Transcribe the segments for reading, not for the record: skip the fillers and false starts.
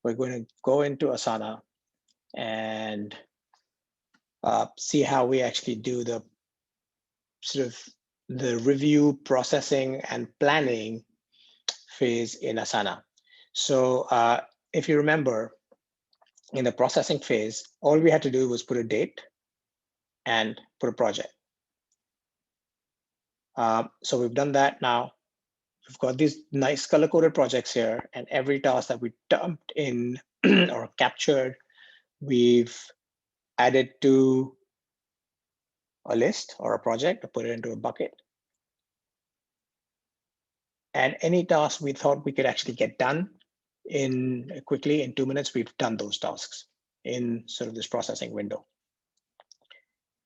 we're going to go into Asana and see how we actually do the sort of the review, processing, and planning phase in Asana. So if you remember, in the processing phase, all we had to do was put a date and put a project. So we've done that now. We've got these nice color-coded projects here, and every task that we dumped in or captured, we've added to a list or a project or put it into a bucket. And any task we thought we could actually get done in quickly in 2 minutes, we've done those tasks in sort of this processing window.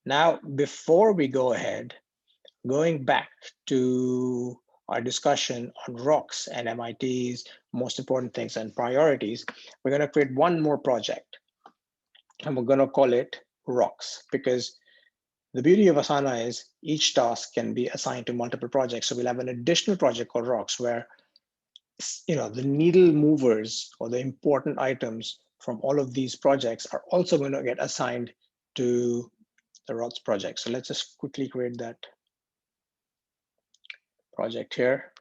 Now, before we go ahead, going back to our discussion on rocks and MIT's most important things and priorities, we're going to create one more project, and we're going to call it rocks, because the beauty of Asana is each task can be assigned to multiple projects. So we'll have an additional project called rocks where the needle movers or the important items from all of these projects are also going to get assigned to the rocks project. So let's just quickly create that project here.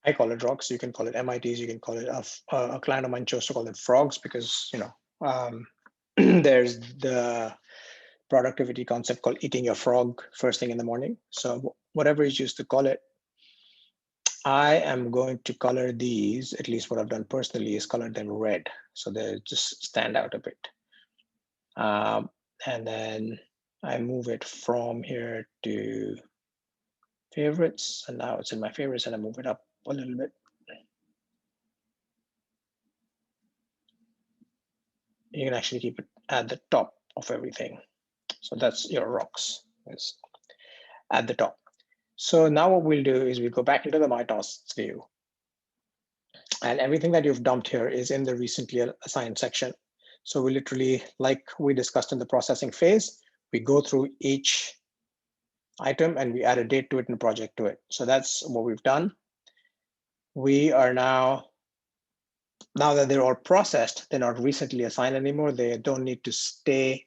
I call it rocks. You can call it MITs. You can call it a client of mine chose to call them frogs because there's the productivity concept called eating your frog first thing in the morning. So whatever you choose to call it, I am going to color these, at least what I've done personally is color them red. So they just stand out a bit. And then I move it from here to favorites. And now it's in my favorites and I move it up a little bit. You can actually keep it at the top of everything. So that's your rocks is at the top. So now what we'll do is we go back into the My Tasks view. And everything that you've dumped here is in the recently assigned section. So we literally, like we discussed in the processing phase, we go through each item and we add a date to it and a project to it. So that's what we've done. We are now that they're all processed, they're not recently assigned anymore. They don't need to stay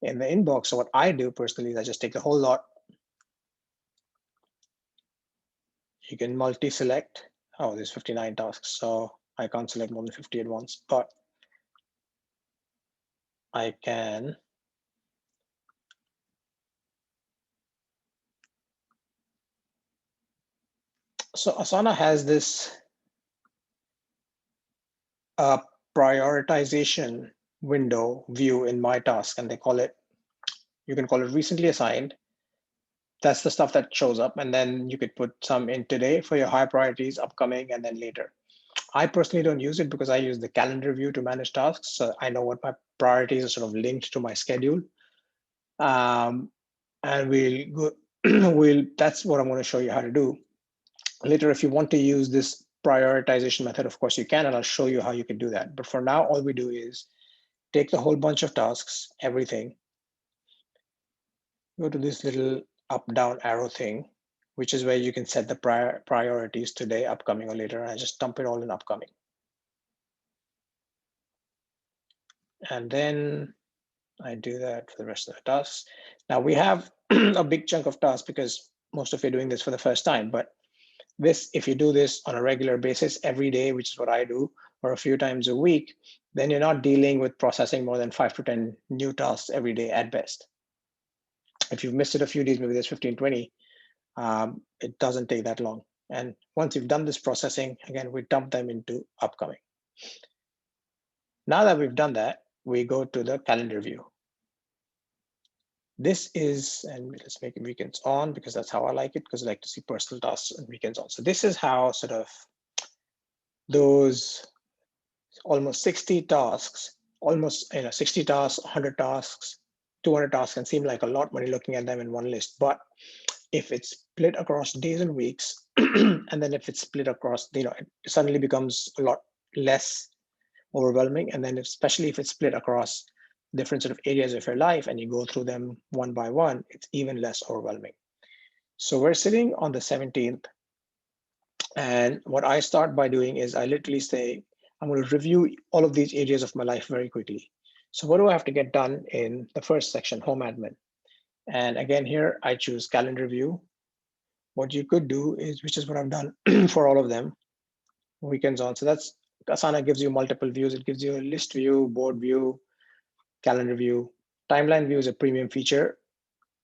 in the inbox. So what I do personally is I just take the whole lot. You can multi-select. Oh, there's 59 tasks, so I can't select more than 50 at once, but I can so Asana has this prioritization window view in My Task, and you can call it recently assigned. That's the stuff that shows up, and then you could put some in today for your high priorities, upcoming, and then later. I personally don't use it because I use the calendar view to manage tasks. So I know what my priorities are sort of linked to my schedule. And we'll go, that's what I'm going to show you how to do. Later, if you want to use this prioritization method, of course you can, and I'll show you how you can do that. But for now, all we do is take the whole bunch of tasks, everything, go to this little up, down arrow thing, which is where you can set the priorities today, upcoming, or later, and I just dump it all in upcoming. And then I do that for the rest of the tasks. Now we have a big chunk of tasks because most of you are doing this for the first time, but this, if you do this on a regular basis every day, which is what I do, or a few times a week, then you're not dealing with processing more than 5 to 10 new tasks every day at best. If you've missed it a few days, maybe there's 15, 20, it doesn't take that long. And once you've done this processing, again, we dump them into upcoming. Now that we've done that, we go to the calendar view. This is, and let's make it weekends on because that's how I like it, because I like to see personal tasks and weekends on. So this is how sort of those almost 60 tasks, 60 tasks, 100 tasks, 200 tasks can seem like a lot when you're looking at them in one list. But if it's split across days and weeks, and then if it's split across, it suddenly becomes a lot less overwhelming. And then especially if it's split across different sort of areas of your life and you go through them one by one, it's even less overwhelming. So we're sitting on the 17th. And what I start by doing is I literally say, I'm going to review all of these areas of my life very quickly. So what do I have to get done in the first section, home admin? And again, here I choose calendar view. What you could do is, which is what I've done for all of them, weekends on. So that's Asana gives you multiple views. It gives you a list view, board view, calendar view. Timeline view is a premium feature.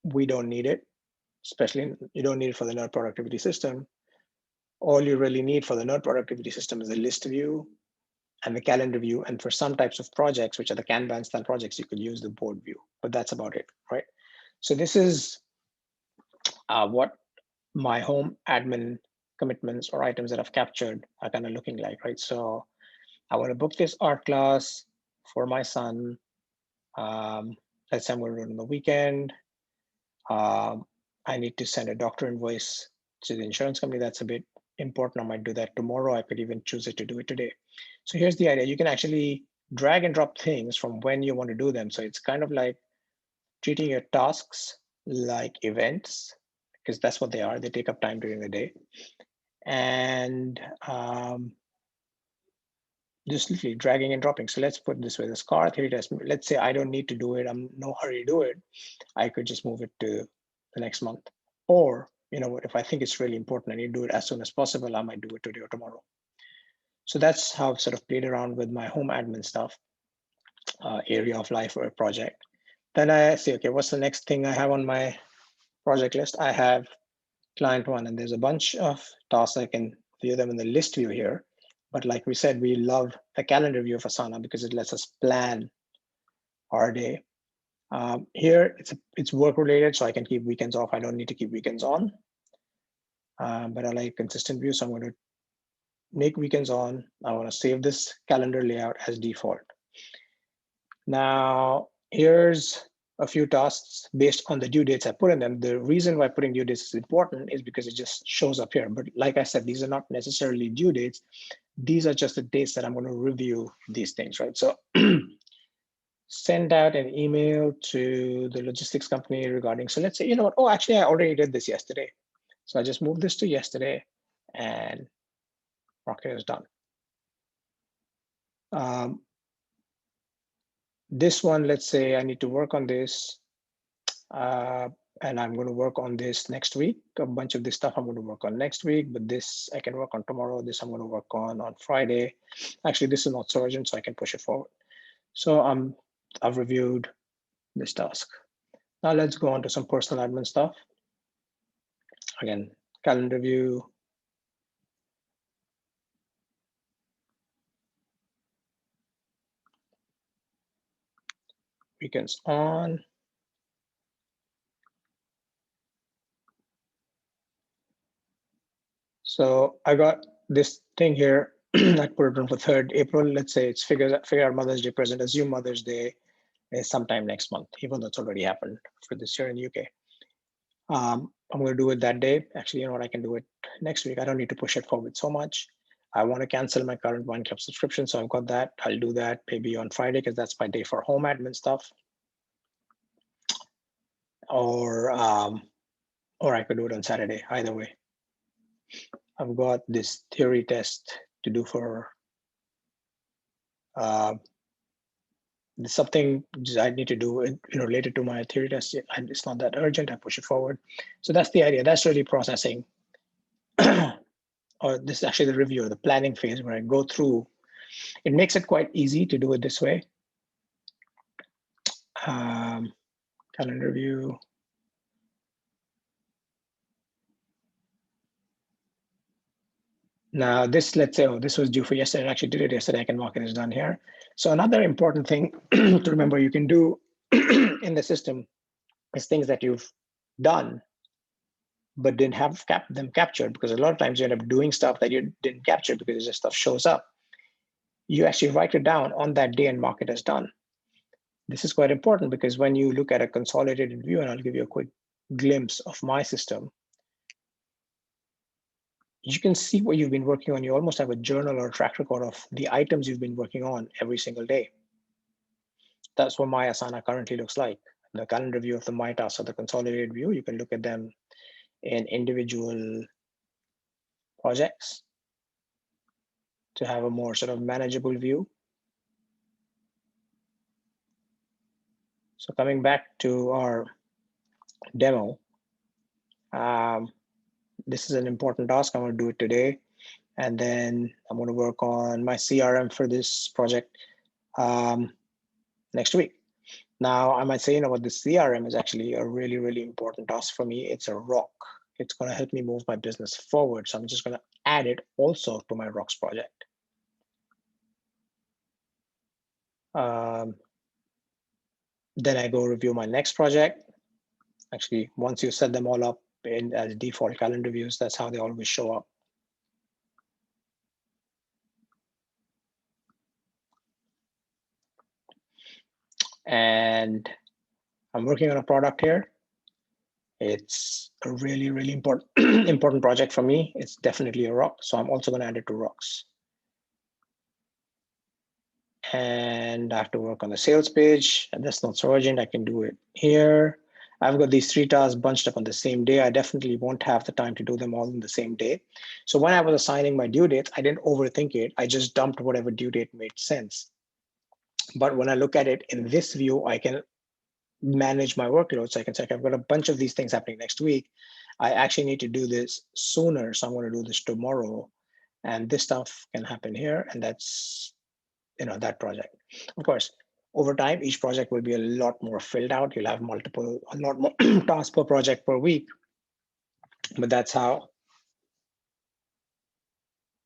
We don't need it, especially you don't need it for the node productivity system. All you really need for the node productivity system is a list view and the calendar view. And for some types of projects, which are the Kanban style projects, you could use the board view, but that's about it, right? So this is what my home admin commitments or items that I've captured are kind of looking like, right? So I want to book this art class for my son. Let's say I'm going to do it on the weekend. I need to send a doctor invoice to the insurance company. That's a bit important. I might do that tomorrow. I could even choose it to do it today. So here's the idea. You can actually drag and drop things from when you want to do them. So it's kind of like treating your tasks like events, because that's what they are. They take up time during the day. And just literally dragging and dropping. So let's put it this way, this car theory test, let's say I don't need to do it. I'm no hurry to do it. I could just move it to the next month. Or, you know what, if I think it's really important, I need to do it as soon as possible, I might do it today or tomorrow. So that's how I've sort of played around with my home admin stuff, area of life or a project. Then I say, okay, what's the next thing I have on my project list? I have client one, and there's a bunch of tasks. I can view them in the list view here. But like we said, we love the calendar view of Asana because it lets us plan our day. Here, it's work related, so I can keep weekends off. I don't need to keep weekends on. But I like consistent view, so I'm going to make weekends on. I want to save this calendar layout as default. Now, here's a few tasks based on the due dates I put in them. The reason why putting due dates is important is because it just shows up here. But like I said, these are not necessarily due dates. These are just the dates that I'm going to review these things, right? So send out an email to the logistics company regarding, so let's say, you know what, oh, actually, I already did this yesterday. So I just moved this to yesterday and mark it as done. This one, let's say I need to work on this, and I'm going to work on this next week. A bunch of this stuff I'm going to work on next week, but this I can work on tomorrow. This I'm going to work on Friday. Actually, this is not so urgent, so I can push it forward. So I've reviewed this task. Now let's go on to some personal admin stuff. Again, calendar view. Weekends on. So I got this thing here. I put it on for 3rd April. Let's say it's figure out Mother's Day present. Assume Mother's Day is sometime next month, even though it's already happened for this year in the UK. I'm going to do it that day. Actually, you know what? I can do it next week. I don't need to push it forward so much. I want to cancel my current Wine Club subscription, so I've got that. I'll do that maybe on Friday because that's my day for home admin stuff. Or I could do it on Saturday. Either way, I've got this theory test to do for something I need to do related to my theory test. It's not that urgent. I push it forward. So that's the idea. That's really processing. Or this is actually the review, the planning phase where I go through. It makes it quite easy to do it this way. Calendar view. Now this, let's say, oh, this was due for yesterday. I actually did it yesterday. I can mark it as done here. So another important thing to remember you can do in the system is things that you've done but didn't have them captured, because a lot of times you end up doing stuff that you didn't capture because this stuff shows up. You actually write it down on that day and mark it as done. This is quite important because when you look at a consolidated view, and I'll give you a quick glimpse of my system, you can see what you've been working on. You almost have a journal or a track record of the items you've been working on every single day. That's what my Asana currently looks like. The calendar view of the my tasks or the consolidated view, you can look at them in individual projects to have a more sort of manageable view. So coming back to our demo, this is an important task. I'm going to do it today. And then I'm going to work on my CRM for this project next week. Now, I might say, you know what, the CRM is actually a really, really important task for me. It's a rock. It's going to help me move my business forward. So I'm just going to add it also to my rocks project. Then I go review my next project. Actually, once you set them all up in as default calendar views, that's how they always show up. And I'm working on a product here. It's a really, really important important project for me. It's definitely a rock. So I'm also going to add it to rocks. And I have to work on the sales page. And that's not so urgent. I can do it here. I've got these 3 tasks bunched up on the same day. I definitely won't have the time to do them all in the same day. So when I was assigning my due dates, I didn't overthink it. I just dumped whatever due date made sense. But when I look at it in this view, I can manage my workload. So I can say, okay, I've got a bunch of these things happening next week. I actually need to do this sooner. So I'm going to do this tomorrow. And this stuff can happen here. And that's, you know, that project. Of course, over time, each project will be a lot more filled out. You'll have a lot more tasks per project per week. But that's how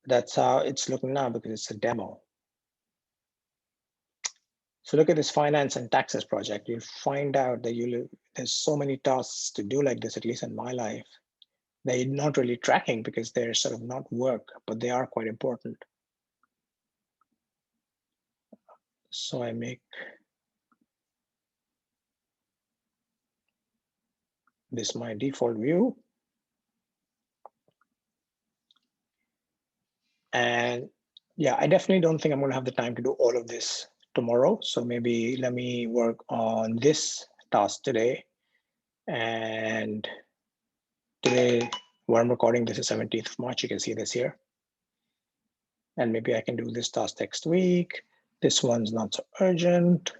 it's looking now because it's a demo. So look at this finance and taxes project. You'll find out that there's so many tasks to do like this, at least in my life. They're not really tracking because they're sort of not work, but they are quite important. So I make this my default view. And yeah, I definitely don't think I'm going to have the time to do all of this tomorrow. So maybe let me work on this task today. And today, where I'm recording, this is 17th of March. You can see this here. And maybe I can do this task next week. This one's not so urgent.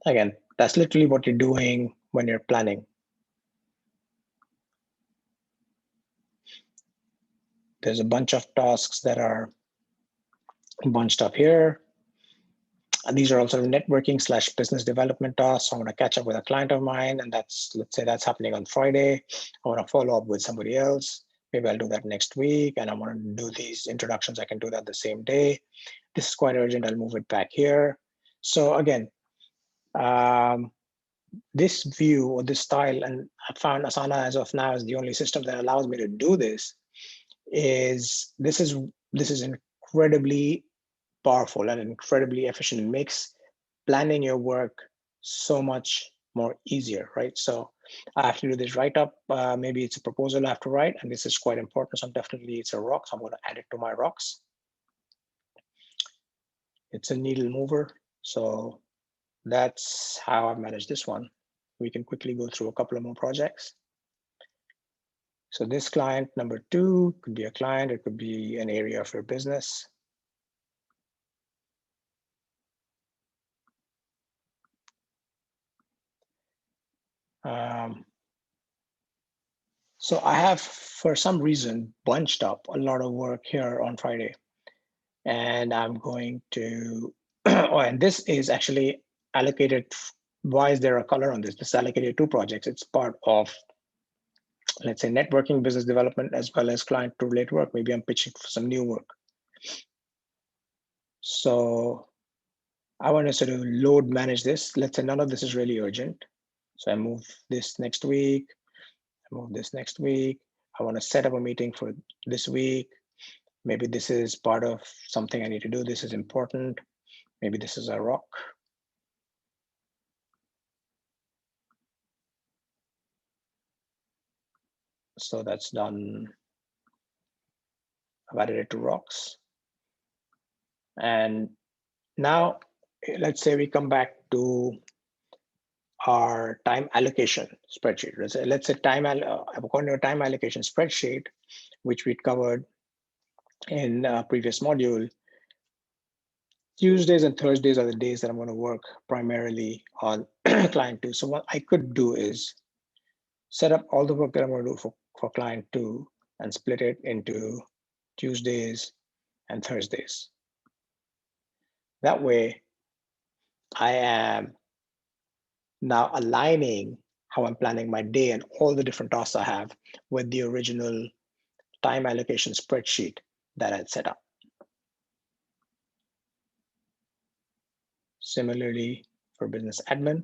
Again, that's literally what you're doing when you're planning. There's a bunch of tasks that are bunched up here. And these are also networking / business development tasks. So I'm going to catch up with a client of mine, and let's say that's happening on Friday. I want to follow up with somebody else. Maybe I'll do that next week. And I want to do these introductions. I can do that the same day. This is quite urgent. I'll move it back here. So again, this view or this style, and I found Asana as of now is the only system that allows me to do this, this is incredibly powerful and incredibly efficient. It makes planning your work so much more easier, right? So I have to do this write up. Maybe it's a proposal I have to write, and this is quite important. So definitely it's a rock. So I'm going to add it to my rocks. It's a needle mover. So that's how I manage this one. We can quickly go through a couple of more projects. So this client number 2 could be a client. It could be an area of your business. So I have, for some reason, bunched up a lot of work here on Friday. And I'm going to, oh, and this is actually allocated. Why is there a color on this? This is allocated 2 projects. It's part of, let's say, networking, business development, as well as client to relate work. Maybe I'm pitching for some new work. So I want to sort of load manage this. Let's say none of this is really urgent. So I move this next week. I move this next week. I want to set up a meeting for this week. Maybe this is part of something I need to do. This is important. Maybe this is a rock. So that's done. I've added it to rocks. And now let's say we come back to our time allocation spreadsheet. Let's say according to a time allocation spreadsheet, which we covered in a previous module, Tuesdays and Thursdays are the days that I'm going to work primarily on client 2. So what I could do is set up all the work that I'm going to do for client 2 and split it into Tuesdays and Thursdays. That way, I am now aligning how I'm planning my day and all the different tasks I have with the original time allocation spreadsheet that I'd set up. Similarly, for business admin,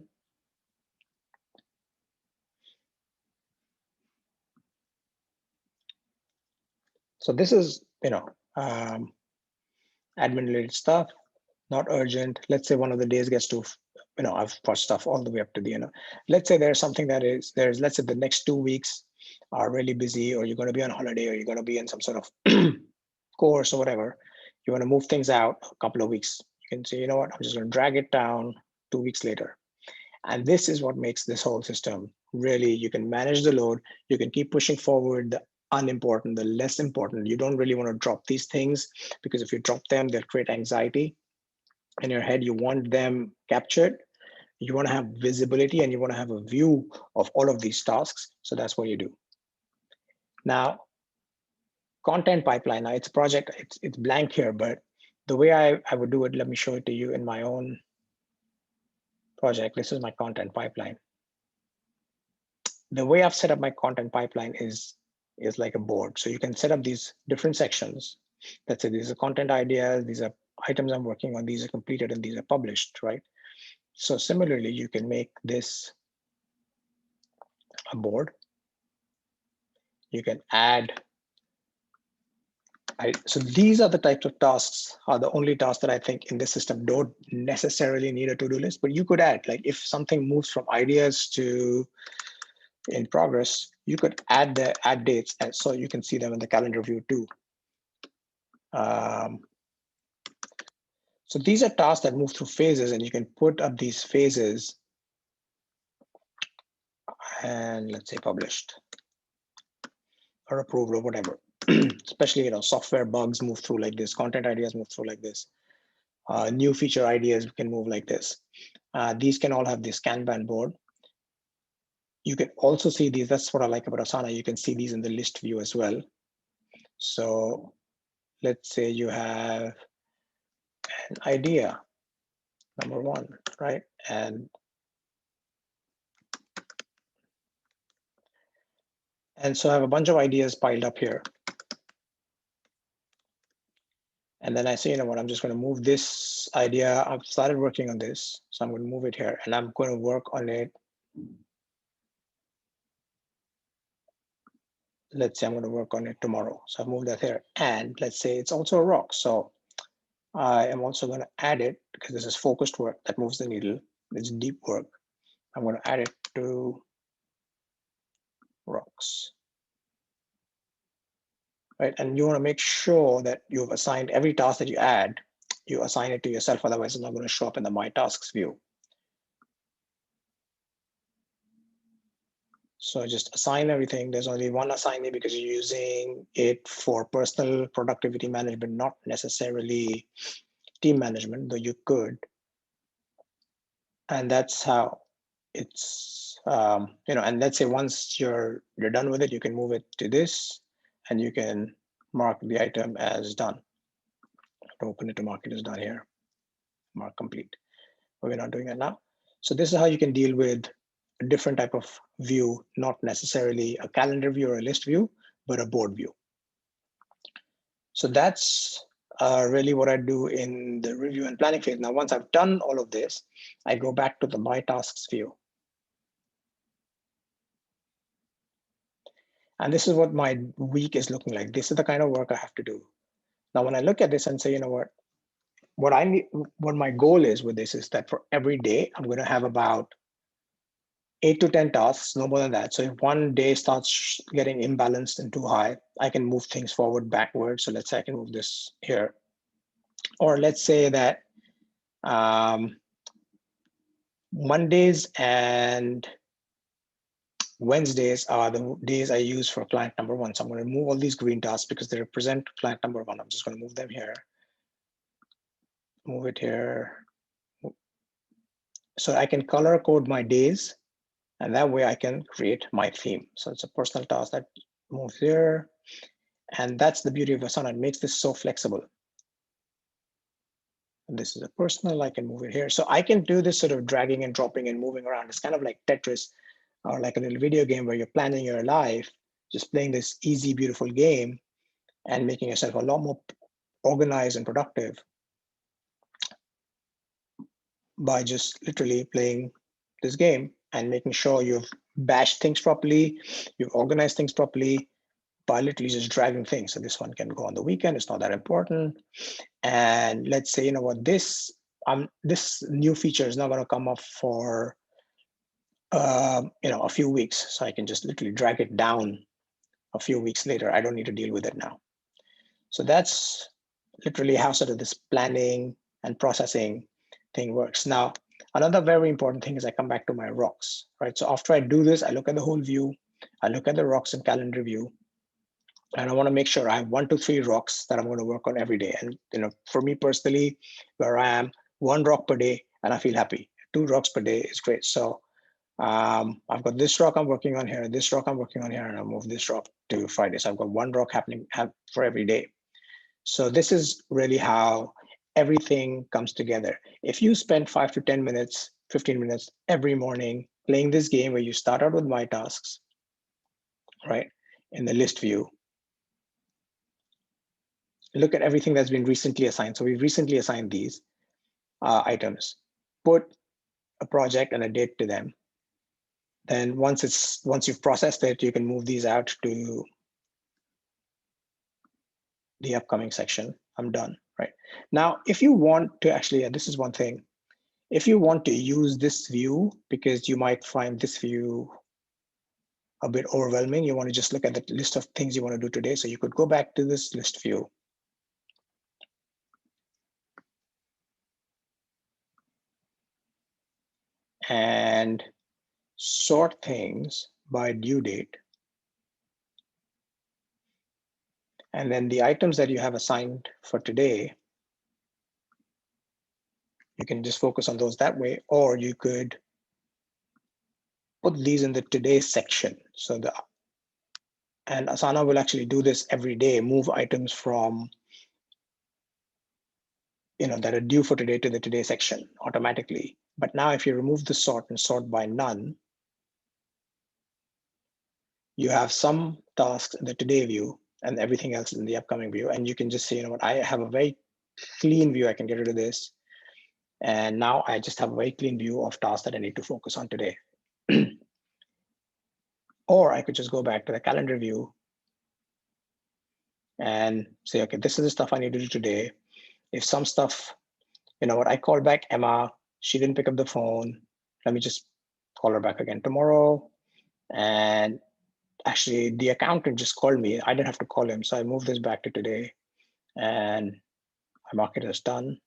so this is, admin related stuff, not urgent. Let's say one of the days gets to, I've put stuff all the way up to the, let's say there's something let's say the next 2 weeks are really busy, or you're going to be on holiday, or you're going to be in some sort of course or whatever. You want to move things out a couple of weeks. You can say, you know what, I'm just going to drag it down 2 weeks later. And this is what makes this whole system really, you can manage the load, you can keep pushing forward the unimportant, the less important. You don't really want to drop these things, because if you drop them, they'll create anxiety in your head. You want them captured. You want to have visibility, and you want to have a view of all of these tasks. So that's what you do. Now, content pipeline. Now it's a project, it's blank here, but the way I would do it, let me show it to you in my own project. This is my content pipeline. The way I've set up my content pipeline is like a board. So you can set up these different sections. Let's say these are content ideas, these are items I'm working on, these are completed, and these are published, right? So similarly, you can make this a board. You can add, so these are the types of tasks, are the only tasks that I think in this system don't necessarily need a to-do list, but you could add, like if something moves from ideas to in progress, you could add dates, and so you can see them in the calendar view too. So these are tasks that move through phases, and you can put up these phases and let's say published or approved or whatever. Especially, software bugs move through like this, content ideas move through like this, new feature ideas can move like this. These can all have this Kanban board. You can also see these, that's what I like about Asana, you can see these in the list view as well. So let's say you have an idea, number 1, right? And so I have a bunch of ideas piled up here. And then I say, you know what, I'm just going to move this idea. I've started working on this, so I'm going to move it here, and I'm going to work on it. Let's say I'm going to work on it tomorrow. So I've moved that here. And let's say it's also a rock. So I am also going to add it, because this is focused work that moves the needle. It's deep work. I'm going to add it to rocks. Right, and you want to make sure that you've assigned every task that you add, you assign it to yourself, otherwise it's not going to show up in the My Tasks view. So just assign everything. There's only one assignee because you're using it for personal productivity management, not necessarily team management, though you could. And that's how it's, and let's say once you're done with it, you can move it to this, and you can mark the item as done. Open it to mark it as done here, mark complete. But we're not doing that now. So this is how you can deal with a different type of view, not necessarily a calendar view or a list view, but a board view. So that's really what I do in the review and planning phase. Now, once I've done all of this, I go back to the My Tasks view. And this is what my week is looking like. This is the kind of work I have to do. Now, when I look at this and say, you know what I need, what my goal is with this is that for every day, I'm going to have about 8 to 10 tasks, no more than that. So if one day starts getting imbalanced and too high, I can move things forward, backward. So let's say I can move this here. Or let's say that Mondays and Wednesdays are the days I use for client number one. So I'm going to remove all these green tasks because they represent client number one. I'm just going to move them here, move it here. So I can color code my days, and that way I can create my theme. So it's a personal task that moves here. And that's the beauty of Asana. It makes this so flexible. And this is a personal, I can move it here. So I can do this sort of dragging and dropping and moving around. It's kind of like Tetris or like a little video game where you're planning your life, just playing this easy, beautiful game and making yourself a lot more organized and productive by just literally playing this game and making sure you've bashed things properly, you've organized things properly by literally just dragging things. So this one can go on the weekend, it's not that important. And let's say, you know what, this new feature is not going to come up for a few weeks. So I can just literally drag it down a few weeks later. I don't need to deal with it now. So that's literally how sort of this planning and processing thing works. Now, another very important thing is I come back to my rocks, right? So after I do this, I look at the whole view, I look at the rocks in calendar view, and I want to make sure I have 1 to 3 rocks that I'm going to work on every day. And for me personally, where I am, 1 rock per day, and I feel happy. 2 rocks per day is great. So I've got this rock I'm working on here, this rock I'm working on here, and I'll move this rock to Friday. So I've got 1 rock happening for every day. So this is really how everything comes together. If you spend 5 to 10 minutes, 15 minutes every morning playing this game where you start out with my tasks, right, in the list view, look at everything that's been recently assigned. So we've recently assigned these items, put a project and a date to them. Then once you've processed it, you can move these out to the upcoming section. I'm done, right? Now, if you want to actually, this is one thing. If you want to use this view, because you might find this view a bit overwhelming, you want to just look at the list of things you want to do today. So you could go back to this list view. And sort things by due date. And then the items that you have assigned for today, you can just focus on those that way, or you could put these in the today section. And Asana will actually do this every day, move items from that are due for today to the today section automatically. But now if you remove the sort and sort by none, you have some tasks in the today view and everything else in the upcoming view. And you can just say, I have a very clean view. I can get rid of this. And now I just have a very clean view of tasks that I need to focus on today. Or I could just go back to the calendar view and say, okay, this is the stuff I need to do today. If some stuff, I called back Emma, she didn't pick up the phone. Let me just call her back again tomorrow. And actually the accountant just called me. I didn't have to call him. So I moved this back to today and I mark it as done.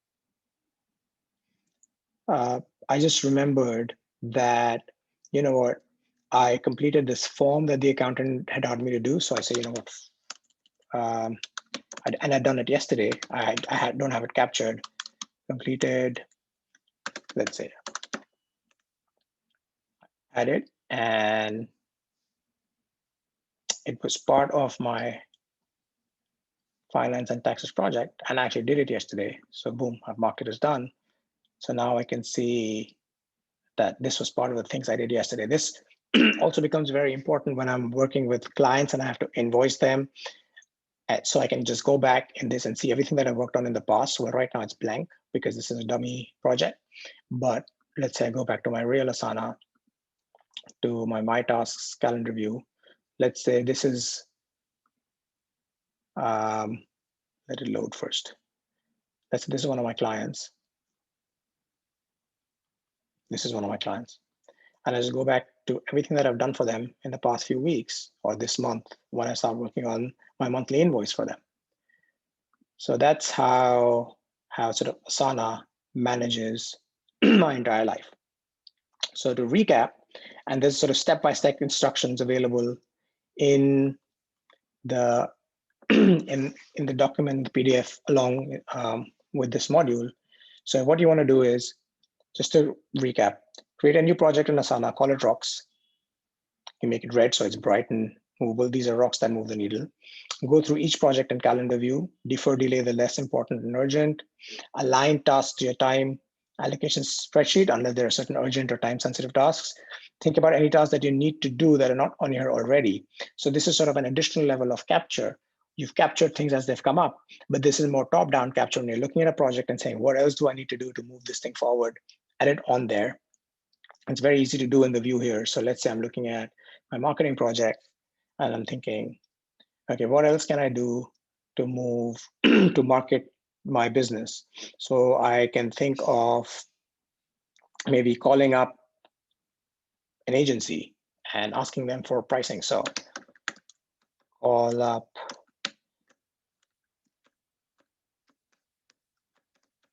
I just remembered that, I completed this form that the accountant had asked me to do. So I say, and I'd done it yesterday. I don't have it captured. Completed, let's say, had it, and it was part of my finance and taxes project, and I actually did it yesterday. So boom, I've marked it as done. So now I can see that this was part of the things I did yesterday. This also becomes very important when I'm working with clients and I have to invoice them. So I can just go back in this and see everything that I worked on in the past. So right now it's blank because this is a dummy project. But let's say I go back to my real Asana, to my tasks calendar view. Let's say this is, let it load first. Let's say this is one of my clients. This is one of my clients. And I just go back to everything that I've done for them in the past few weeks or this month when I start working on my monthly invoice for them. So that's how sort of Asana manages my entire life. So to recap, and there's sort of step-by-step instructions available in the in the document, the PDF, along with this module. So what you want to do is, just to recap, create a new project in Asana, call it rocks. You make it red so it's bright and movable. These are rocks that move the needle. Go through each project in calendar view, defer, delay the less important and urgent, align tasks to your time allocation spreadsheet unless there are certain urgent or time sensitive tasks. Think about any tasks that you need to do that are not on here already. So this is sort of an additional level of capture. You've captured things as they've come up, but this is more top-down capture when you're looking at a project and saying, what else do I need to do to move this thing forward? Add it on there. It's very easy to do in the view here. So let's say I'm looking at my marketing project and I'm thinking, okay, what else can I do to move to market my business? So I can think of maybe calling up an agency and asking them for pricing. So call up,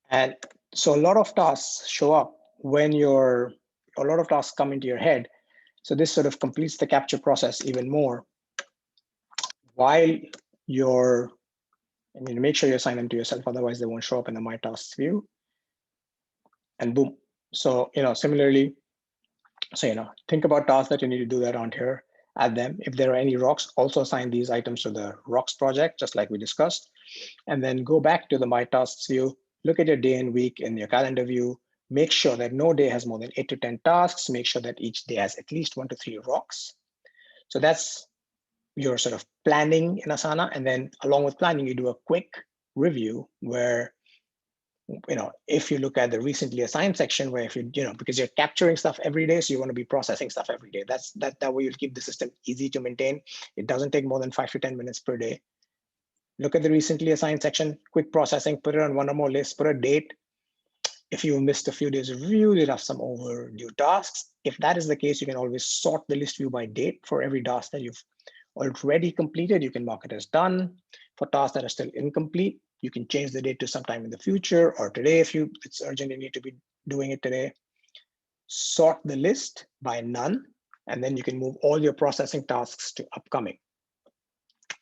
and so a lot of tasks show up when a lot of tasks come into your head. So this sort of completes the capture process even more. While you're, make sure you assign them to yourself, otherwise they won't show up in the My Tasks view. And boom. So, similarly, so, think about tasks that you need to do that around here, add them. If there are any rocks, also assign these items to the rocks project, just like we discussed. And then go back to the My Tasks view, look at your day and week in your calendar view, make sure that no day has more than 8 to 10 tasks, make sure that each day has at least 1 to 3 rocks. So that's your sort of planning in Asana. And then along with planning, you do a quick review where, if you look at the recently assigned section, where if because you're capturing stuff every day, so you want to be processing stuff every day. That way you'll keep the system easy to maintain. It doesn't take more than 5 to 10 minutes per day. Look at the recently assigned section, quick processing, put it on one or more lists, put a date. If you missed a few days of review, you'll have some overdue tasks. If that is the case, you can always sort the list view by date. For every task that you've already completed, you can mark it as done. For tasks that are still incomplete, you can change the date to sometime in the future or today if it's urgent, you need to be doing it today. Sort the list by none, and then you can move all your processing tasks to upcoming.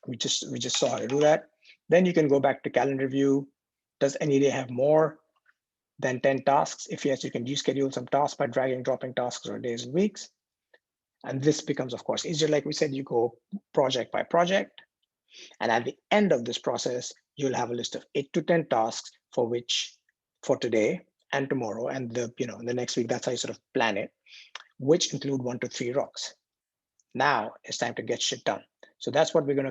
We just saw how to do that. Then you can go back to calendar view. Does any day have more than 10 tasks? If yes, you can reschedule some tasks by dragging, dropping tasks or days and weeks. And this becomes, of course, easier. Like we said, you go project by project. And at the end of this process, you'll have a list of 8 to 10 tasks for today and tomorrow and the next week. That's how you sort of plan it, which include 1 to 3 rocks. Now it's time to get shit done. So that's what we're going to